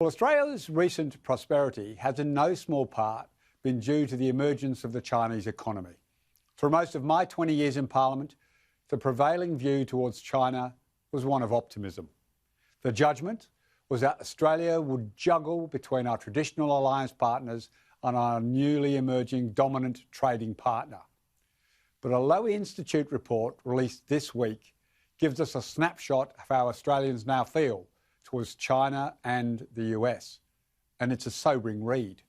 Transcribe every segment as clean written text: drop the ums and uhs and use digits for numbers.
Well, Australia's recent prosperity has in no small part been due to the emergence of the Chinese economy. For most of my 20 years in Parliament, the prevailing view towards China was one of optimism. The judgment was that Australia would juggle between our traditional alliance partners and our newly emerging dominant trading partner. But a Lowy Institute report released this week gives us a snapshot of how Australians now feel towards China and the US. And it's a sobering read.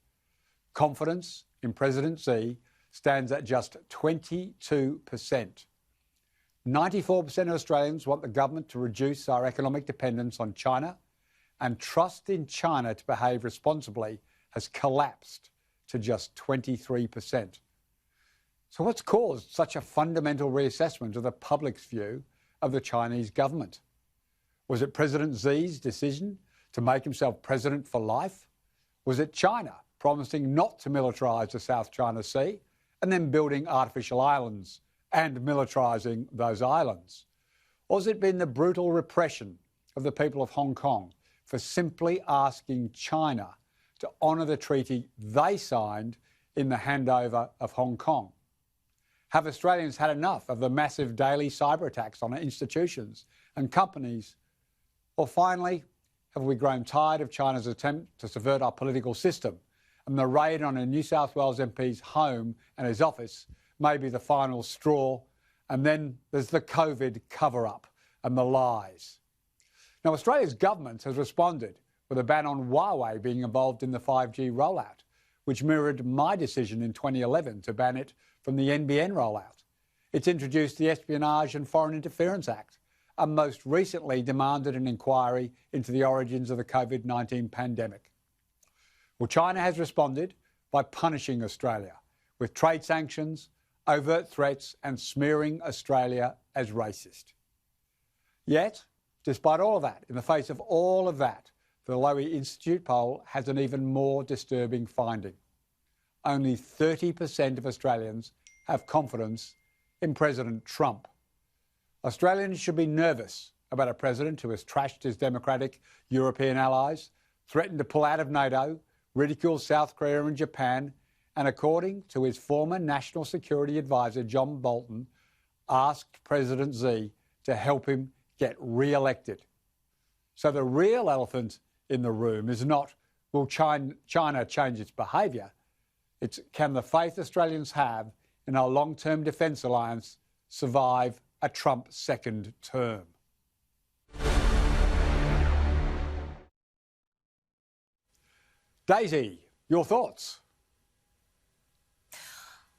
Confidence in President Xi stands at just 22%. 94% of Australians want the government to reduce our economic dependence on China, and trust in China to behave responsibly has collapsed to just 23%. So what's caused such a fundamental reassessment of the public's view of the Chinese government? Was it President Xi's decision to make himself president for life? Was it China promising not to militarise the South China Sea and then building artificial islands and militarising those islands? Or has it been the brutal repression of the people of Hong Kong for simply asking China to honour the treaty they signed in the handover of Hong Kong? Have Australians had enough of the massive daily cyber attacks on our institutions and companies? Or finally, have we grown tired of China's attempt to subvert our political system, and the raid on a New South Wales MP's home and his office may be the final straw? And then there's the COVID cover-up and the lies. Now, Australia's government has responded with a ban on Huawei being involved in the 5G rollout, which mirrored my decision in 2011 to ban it from the NBN rollout. It's introduced the Espionage and Foreign Interference Act, and most recently demanded an inquiry into the origins of the COVID-19 pandemic. Well, China has responded by punishing Australia with trade sanctions, overt threats and smearing Australia as racist. Yet, despite all of that, in the face of all of that, the Lowy Institute poll has an even more disturbing finding. Only 30% of Australians have confidence in President Trump. Australians should be nervous about a president who has trashed his democratic European allies, threatened to pull out of NATO, ridiculed South Korea and Japan, and according to his former National Security Advisor, John Bolton, asked President Xi to help him get re-elected. So the real elephant in the room is not, will China change its behaviour? It's, can the faith Australians have in our long-term defence alliance survive a Trump second term? Daisy, your thoughts?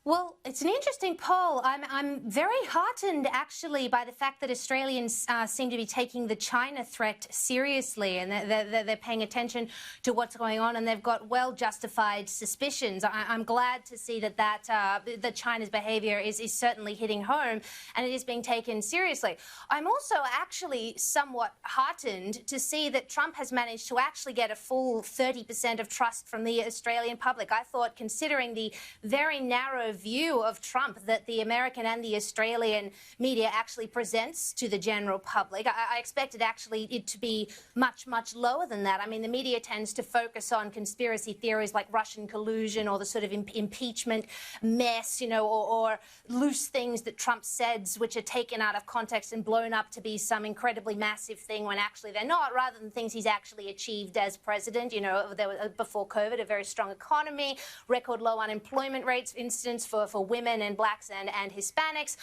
Well, it's an interesting poll. I'm very heartened, actually, by the fact that Australians seem to be taking the China threat seriously, and they're paying attention to what's going on, and they've got well-justified suspicions. I'm glad to see that China's behaviour is certainly hitting home, and it is being taken seriously. I'm also actually somewhat heartened to see that Trump has managed to actually get a full 30% of trust from the Australian public. I thought, considering the very narrow view of Trump that the American and the Australian media actually presents to the general public, I expected actually it to be much, much lower than that. I mean, the media tends to focus on conspiracy theories like Russian collusion or the sort of impeachment mess, you know, or loose things that Trump says which are taken out of context and blown up to be some incredibly massive thing when actually they're not, rather than things he's actually achieved as president. You know, there was, before COVID, a very strong economy, record low unemployment rates, for instance, for women and blacks and Hispanics,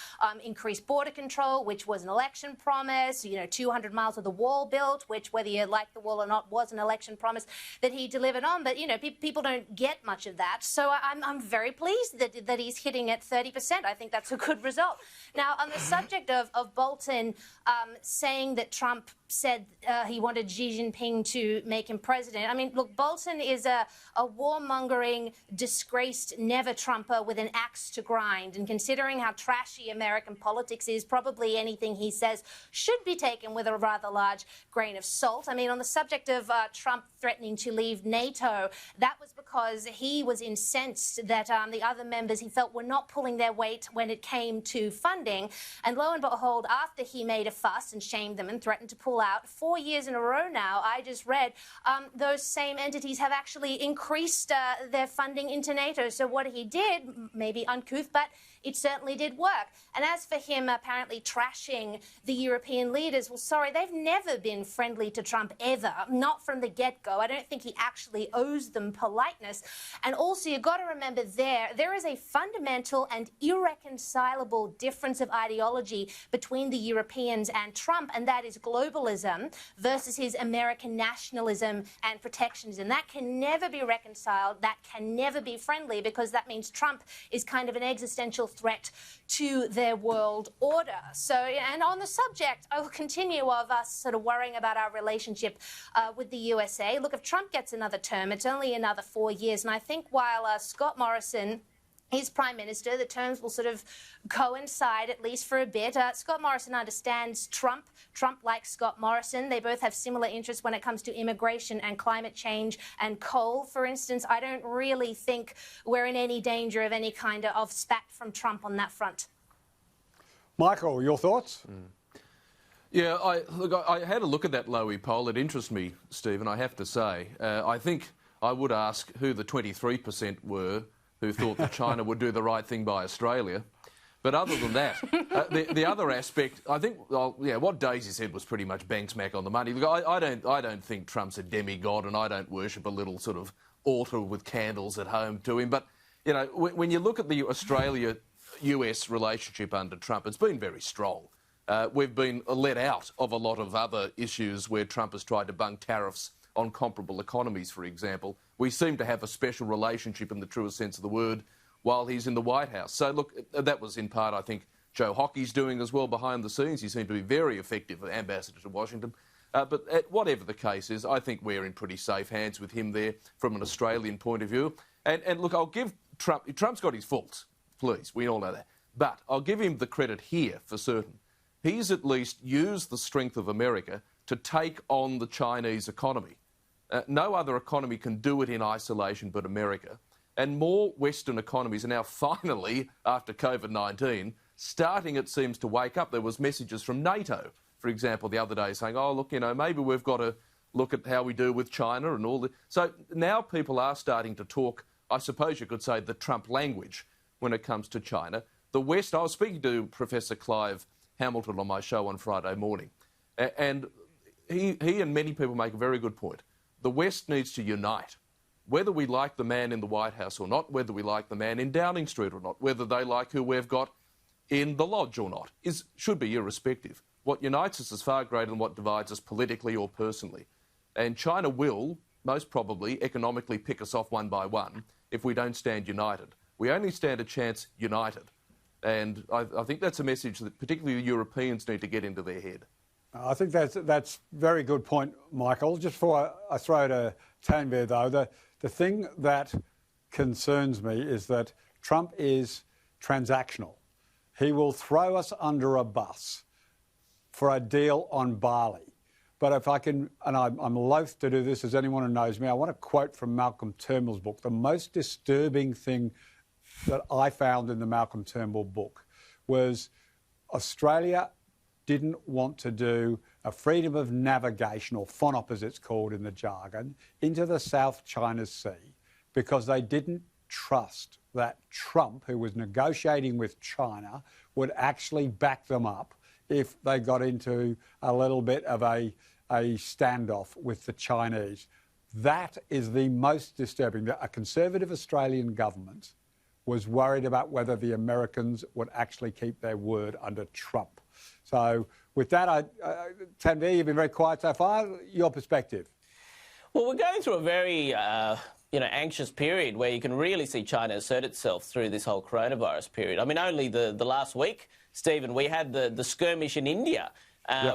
increased border control, which was an election promise, you know, 200 miles of the wall built, which, whether you like the wall or not, was an election promise that he delivered on. But, you know, people don't get much of that. So I'm very pleased that he's hitting at 30%. I think that's a good result. Now, on the subject of Bolton saying that Trump said he wanted Xi Jinping to make him president. I mean, look, Bolton is a warmongering, disgraced never-Trumper with an axe to grind. And considering how trashy American politics is, probably anything he says should be taken with a rather large grain of salt. I mean, on the subject of Trump threatening to leave NATO, that was because he was incensed that the other members he felt were not pulling their weight when it came to funding. And lo and behold, after he made a fuss and shamed them and threatened to pull out. 4 years in a row now, I just read, those same entities have actually increased their funding into NATO. So what he did, maybe uncouth, but it certainly did work. And as for him apparently trashing the European leaders, well, sorry, they've never been friendly to Trump, ever. Not from the get-go. I don't think he actually owes them politeness. And also, you've got to remember there is a fundamental and irreconcilable difference of ideology between the Europeans and Trump, and that is globalism versus his American nationalism and protectionism. That can never be reconciled. That can never be friendly, because that means Trump is kind of an existential threat to their world order. So, and on the subject, I will continue of us sort of worrying about our relationship with the USA. Look, if Trump gets another term, it's only another 4 years. And I think while Scott Morrison is Prime Minister, the terms will sort of coincide, at least for a bit. Scott Morrison understands Trump. Trump likes Scott Morrison. They both have similar interests when it comes to immigration and climate change and coal, for instance. I don't really think we're in any danger of any kind of spat from Trump on that front. Michael, your thoughts? Yeah, I had a look at that Lowy poll. It interests me, Stephen, I have to say. I think I would ask who the 23% were who thought that China would do the right thing by Australia. But other than that, the other aspect, I think, well, yeah, what Daisy said was pretty much bang smack on the money. Look, I don't think Trump's a demigod, and I don't worship a little sort of altar with candles at home to him. But, you know, when you look at the Australia-US relationship under Trump, it's been very strong. We've been let out of a lot of other issues where Trump has tried to bung tariffs on comparable economies, for example. We seem to have a special relationship in the truest sense of the word while he's in the White House. So, look, that was in part, I think, Joe Hockey's doing as well behind the scenes. He seemed to be very effective ambassador to Washington. But whatever the case is, I think we're in pretty safe hands with him there from an Australian point of view. And look, I'll give Trump's got his faults, please, we all know that. But I'll give him the credit here for certain. He's at least used the strength of America to take on the Chinese economy. No other economy can do it in isolation but America. And more Western economies are now finally, after COVID-19, starting, it seems, to wake up. There was messages from NATO, for example, the other day saying, oh, look, you know, maybe we've got to look at how we do with China and all that. So now people are starting to talk, I suppose you could say, the Trump language when it comes to China. The West, I was speaking to Professor Clive Hamilton on my show on Friday morning, and he and many people make a very good point. The West needs to unite. Whether we like the man in the White House or not, whether we like the man in Downing Street or not, whether they like who we've got in the lodge or not, should be irrespective. What unites us is far greater than what divides us politically or personally. And China will, most probably, economically pick us off one by one if we don't stand united. We only stand a chance united. And I think that's a message that particularly the Europeans need to get into their head. I think that's a very good point, Michael. Just before I throw to Tanvir, though, the thing that concerns me is that Trump is transactional. He will throw us under a bus for a deal on Bali. But if I can, and I'm loath to do this, as anyone who knows me, I want to quote from Malcolm Turnbull's book. The most disturbing thing that I found in the Malcolm Turnbull book was Australia didn't want to do a freedom of navigation, or FONOP as it's called in the jargon, into the South China Sea because they didn't trust that Trump, who was negotiating with China, would actually back them up if they got into a little bit of a standoff with the Chinese. That is the most disturbing. A conservative Australian government was worried about whether the Americans would actually keep their word under Trump. So with that, Tanvir, you've been very quiet so far. Your perspective? Well, we're going through a very anxious period where you can really see China assert itself through this whole coronavirus period. I mean, only the last week, Stephen, we had the skirmish in India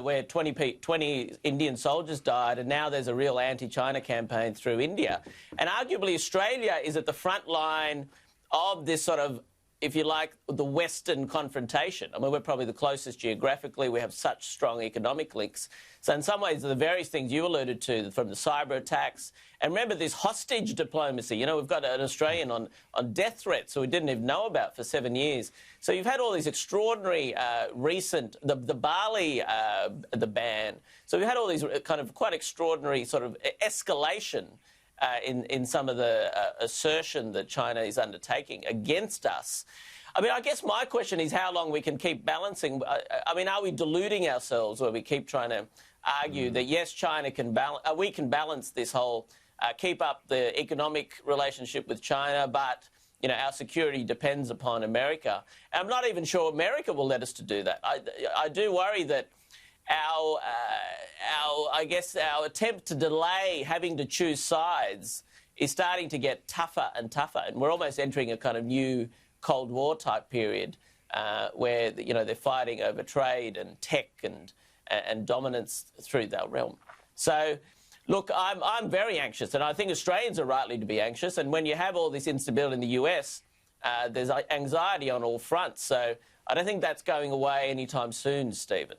where 20 Indian soldiers died, and now there's a real anti-China campaign through India. And arguably Australia is at the front line of this sort of if you like, the Western confrontation. I mean, we're probably the closest geographically. We have such strong economic links. So in some ways, the various things you alluded to, from the cyber attacks, and remember this hostage diplomacy. You know, we've got an Australian on death threats who we didn't even know about for 7 years. So you've had all these extraordinary recent, the Bali, the ban. So we've had all these kind of quite extraordinary sort of escalation in some of the assertion that China is undertaking against us. I mean, I guess my question is how long we can keep balancing. I mean, are we deluding ourselves where we keep trying to argue that, yes, China can balance, we can balance this whole, keep up the economic relationship with China, but, you know, our security depends upon America. And I'm not even sure America will let us to do that. I do worry that our attempt to delay having to choose sides is starting to get tougher and tougher, and we're almost entering a kind of new Cold War type period where, you know, they're fighting over trade and tech and dominance through that realm. So, look, I'm very anxious, and I think Australians are rightly to be anxious. And when you have all this instability in the US, there's anxiety on all fronts. So I don't think that's going away anytime soon, Stephen.